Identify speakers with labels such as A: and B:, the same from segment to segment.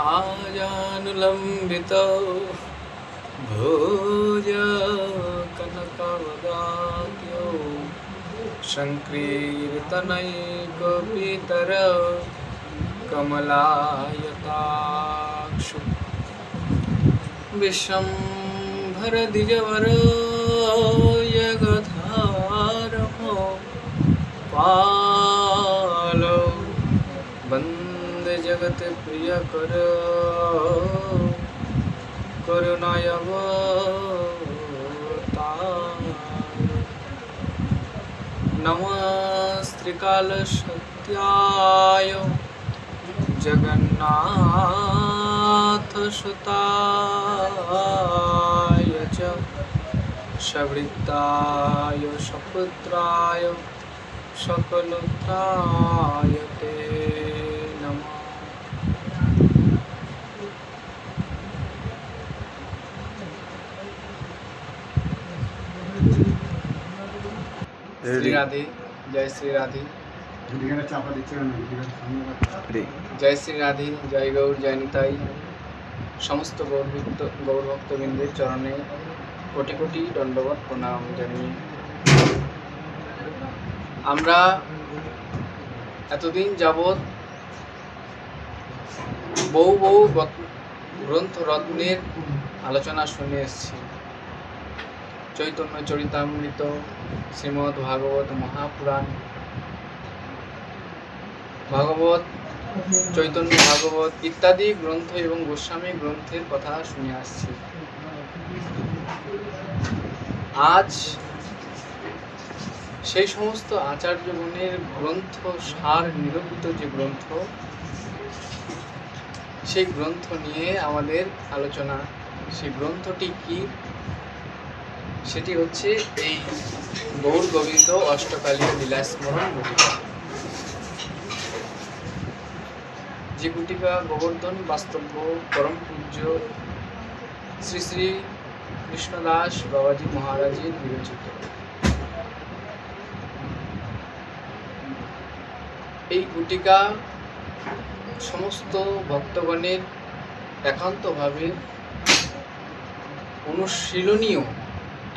A: आजानुलम्बितो भोज कनकवदात्यो शङ्कीर्तनैकपितर कमलायताक्षु विश्वम्भरद्विजवरो यगधारमो पालो वन्दे जगत्प्रियकरो करुणावतारो नमस्त्रिकालसत्याय जगन्नाथसुताय च सवृत्ताय सपुत्राय सकलत्राय ते नमः। श्री राधे, जय श्री राधे, जय श्री राधे, जय गौर, जय निताई। समस्त गौर भक्तबृंदेर चरणे कोटि कोटि दंडवत प्रणाम জানিয়ে আমরা এতদিন যাবৎ বহু বহু গ্রন্থ রত্নের আলোচনা শুনে এসেছি। চৈতন্য চরিতামৃত, শ্রীমদ্ ভাগবত মহাপুরাণ, ভাগবত, চৈতন্য ভাগবত ইত্যাদি গ্রন্থ এবং গোস্বামী গ্রন্থের কথা শুনে আসছি। আজ সেই সমস্ত আচার্যগণের গ্রন্থ সার নিরূপিত যে গ্রন্থ, সেই গ্রন্থ নিয়ে আমাদের আলোচনা। সেই গ্রন্থটি কি? সেটি হচ্ছে এই গৌর গোবিন্দ অষ্টকালীয় লীলা স্মরণ গুটিকা। যে গুটিকা গোবর্ধন বাস্তব্য পরম পূজ্য শ্রী শ্রী কৃষ্ণদাস বাবাজি মহারাজের বিরচিত। এই গুটিকা সমস্ত ভক্তগণের একান্তভাবে অনুশীলনীয়,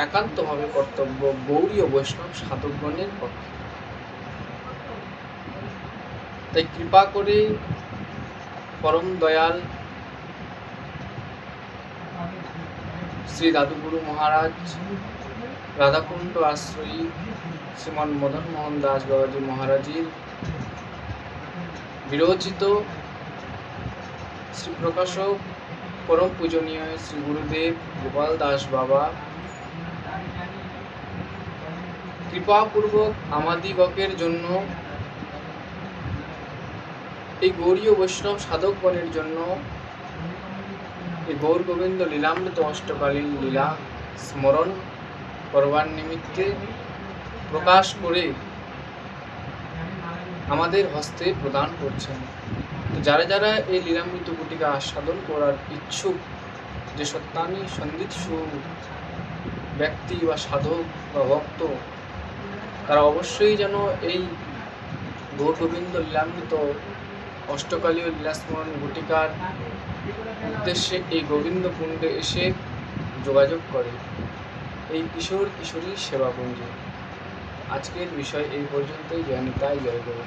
A: একান্তভাবে কর্তব্য গৌড়ীয় বৈষ্ণব সাধকগণের পক্ষে। তাই কৃপা করে পরম দয়াল শ্রী দাদুগুরু মহারাজ, রাধাকুণ্ড আশ্রয়ী শ্রীমান মদন মোহন দাস বাবাজি মহারাজের বিরচিত শ্রী প্রকাশক পরম পূজনীয় শ্রী গুরুদেব গোপাল দাস বাবা কৃপাপূর্বক আমাদিগকের জন্য, এই গৌড়ীয় বৈষ্ণব সাধকগণের জন্য এই গৌর গোবিন্দ লীলামৃত অষ্টকালীন লীলা স্মরণ করবার নিমিত্তে প্রকাশ করে আমাদের হস্তে প্রদান করছেন। তো যারা যারা এই লীলামৃত গুটিকা আস্বাদন করার ইচ্ছুক, যে সত্যানি সন্দিৎসু ব্যক্তি বা সাধক বা ভক্ত, তারা অবশ্যই যেন এই গৌর গোবিন্দ লীলামৃত অষ্টকালীয় লীলাস্মরণ গুটিকার উদ্দেশ্যে এই গোবিন্দ কুণ্ডে এসে যোগাযোগ করে এই কিশোর কিশোরী সেবাকুঞ্জে। আজকের বিষয় এই পর্যন্তই। জয় নিতাই, জয় গৌর।